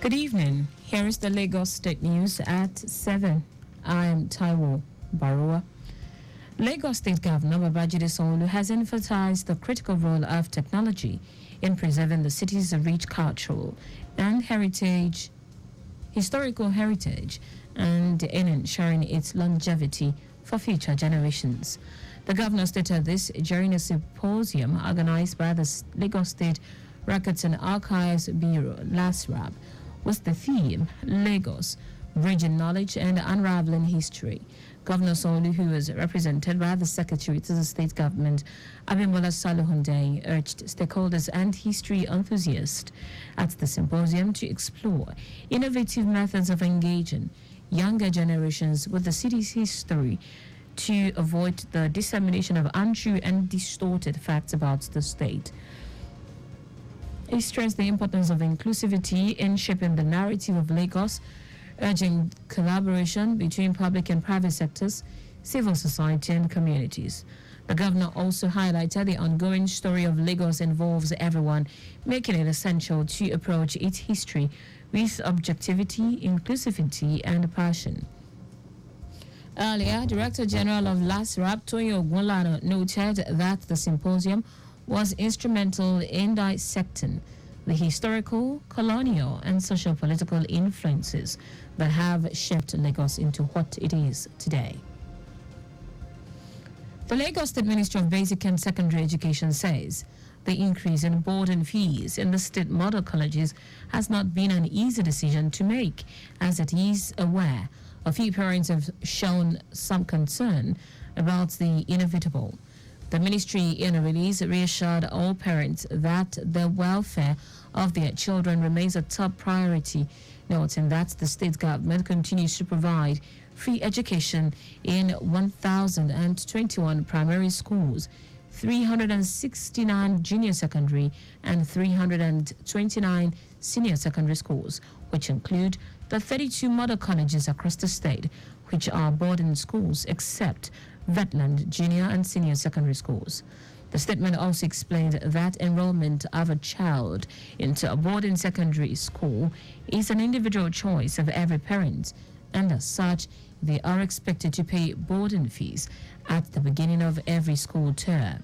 Good evening. Here is the Lagos State News at 7. I am Taiwo Baruwa. Lagos State Governor Babajide Sanwo-Olu has emphasized the critical role of technology in preserving the city's rich cultural and historical heritage, and in ensuring its longevity for future generations. The governor stated this during a symposium organized by the Lagos State Records and Archives Bureau, LASRAB, with the theme Lagos, Bridging Knowledge and Unraveling History. Governor Sanwo-Olu, who was represented by the Secretary to the State Government, Abimbola Salihunde, urged stakeholders and history enthusiasts at the symposium to explore innovative methods of engaging younger generations with the city's history to avoid the dissemination of untrue and distorted facts about the state. He stressed the importance of inclusivity in shaping the narrative of Lagos, urging collaboration between public and private sectors, civil society, and communities. The governor also highlighted the ongoing story of Lagos involves everyone, making it essential to approach its history with objectivity, inclusivity, and passion. Earlier, Director General of LASRAB, Toyin Ogunlana, noted that the symposium was instrumental in dissecting the historical, colonial, and socio-political influences that have shaped Lagos into what it is today. The Lagos State Ministry of Basic and Secondary Education says the increase in boarding fees in the state model colleges has not been an easy decision to make, as it is aware a few parents have shown some concern about the inevitable. The ministry, in a release, reassured all parents that the welfare of their children remains a top priority, noting that the state government continues to provide free education in 1,021 primary schools, 369 junior secondary, and 329 senior secondary schools, which include the 32 model colleges across the state, which are boarding schools except Vetland Junior and Senior Secondary Schools. The statement also explained that enrollment of a child into a boarding secondary school is an individual choice of every parent, and as such, they are expected to pay boarding fees at the beginning of every school term.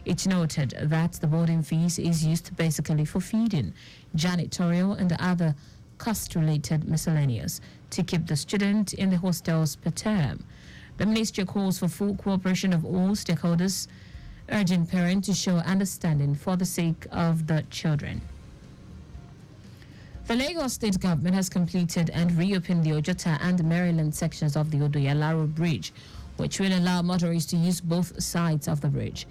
It noted that the boarding fees is used basically for feeding, janitorial, and other cost-related miscellaneous to keep the student in the hostels per term. The ministry calls for full cooperation of all stakeholders, urging parents to show understanding for the sake of the children. The Lagos State Government has completed and reopened the Ojota and Maryland sections of the Odoyalaro Bridge, which will allow motorists to use both sides of the bridge.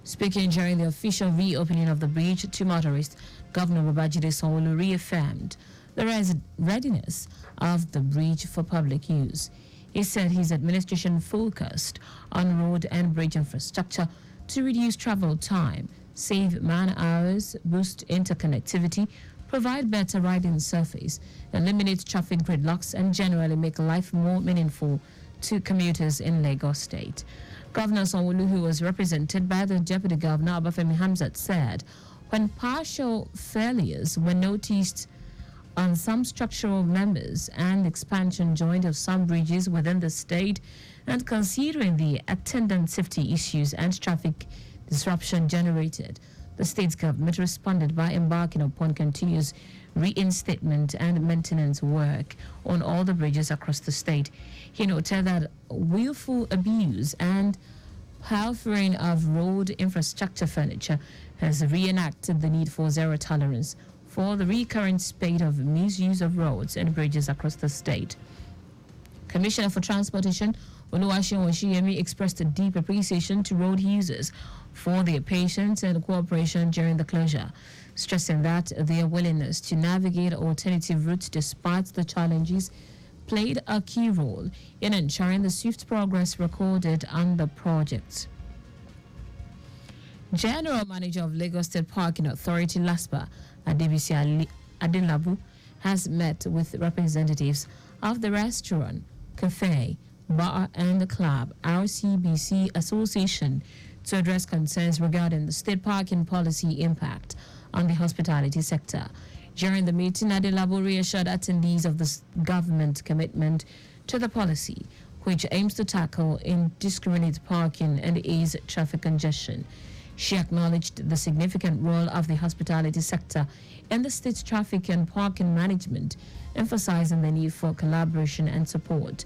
Speaking during the official reopening of the bridge to motorists, Governor Babajide Sanwo-Olu reaffirmed the readiness of the bridge for public use. He said his administration focused on road and bridge infrastructure to reduce travel time, save man hours, boost interconnectivity, provide better riding surface, eliminate traffic gridlocks, and generally make life more meaningful to commuters in Lagos State. Governor Sanwo-Olu, who was represented by the Deputy Governor Obafemi Hamzat, said when partial failures were noticed on some structural members and expansion joint of some bridges within the state, and considering the attendant safety issues and traffic disruption generated, the state government responded by embarking upon continuous reinstatement and maintenance work on all the bridges across the state. He noted that willful abuse and pilfering of road infrastructure furniture has reenacted the need for zero tolerance for the recurrent spate of misuse of roads and bridges across the state. Commissioner for Transportation Oluwaseun Oshiyemi expressed a deep appreciation to road users for their patience and cooperation during the closure, stressing that their willingness to navigate alternative routes despite the challenges played a key role in ensuring the swift progress recorded on the project. General Manager of Lagos State Parking Authority LASPA, Adebisi Adelabu, has met with representatives of the restaurant, cafe, bar and club RCBC Association to address concerns regarding the state parking policy impact on the hospitality sector. During the meeting, Adelabu reassured attendees of the government commitment to the policy, which aims to tackle indiscriminate parking and ease traffic congestion. She acknowledged the significant role of the hospitality sector in the state's traffic and parking management, emphasizing the need for collaboration and support.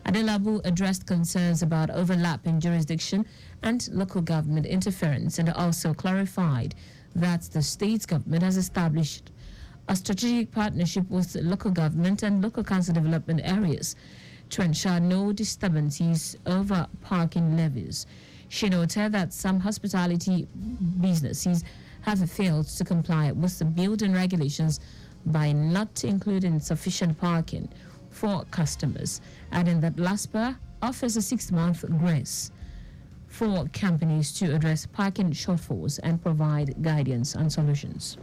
Adelabu addressed concerns about overlap in jurisdiction and local government interference, and also clarified that the state government has established a strategic partnership with local government and local council development areas to ensure no disturbances over parking levies. She noted that some hospitality businesses have failed to comply with the building regulations by not including sufficient parking for customers, adding that LASPA offers a 6-month grace for companies to address parking shortfalls and provide guidance and solutions.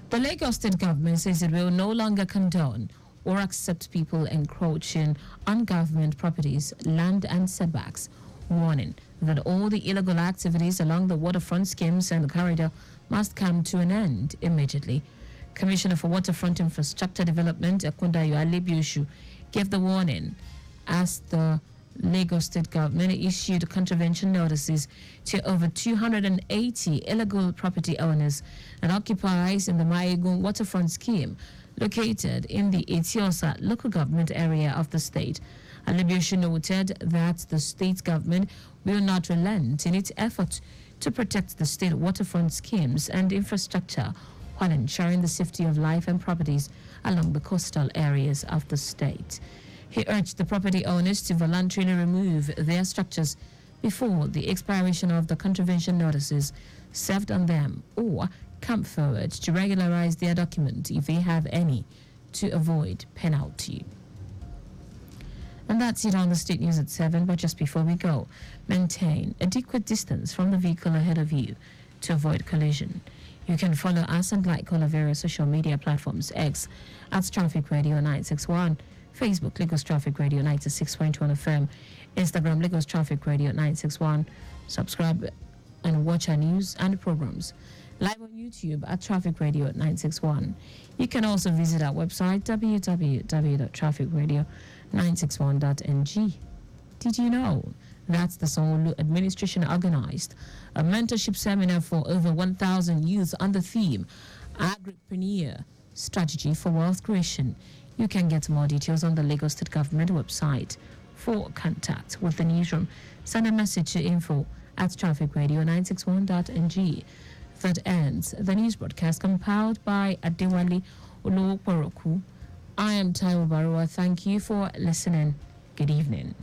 The Lagos State government says it will no longer condone or accept people encroaching on government properties, land and setbacks, warning that all the illegal activities along the waterfront schemes and the corridor must come to an end immediately. Commissioner for Waterfront Infrastructure Development, Akundayo Alebioshu, gave the warning as the Lagos State government issued contravention notices to over 280 illegal property owners and occupiers in the Maegun waterfront scheme located in the Etiosa local government area of the state. Alebioshu noted that the state government will not relent in its effort to protect the state waterfront schemes and infrastructure while ensuring the safety of life and properties along the coastal areas of the state. He urged the property owners to voluntarily remove their structures before the expiration of the contravention notices served on them, or come forward to regularize their document if they have any to avoid penalty. And that's it on the State News at 7. But just before we go, maintain adequate distance from the vehicle ahead of you to avoid collision. You can follow us and like all our various social media platforms: X at Traffic Radio 961, Facebook Lagos Traffic Radio 96.1 FM, Instagram Lagos Traffic Radio 961. Subscribe and watch our news and programs live on YouTube at Traffic Radio 961. You can also visit our website www.trafficradio961.ng. Did you know that the Sanwo-Olu administration organized a mentorship seminar for over 1,000 youth on the theme Agripreneur Strategy for Wealth Creation? You can get more details on the Lagos State Government website. For contact with the newsroom, send a message to info@trafficradio961.ng. That ends the news broadcast compiled by Adewale Olowoporoku. I am Taiwo Baruwa. Thank you for listening. Good evening.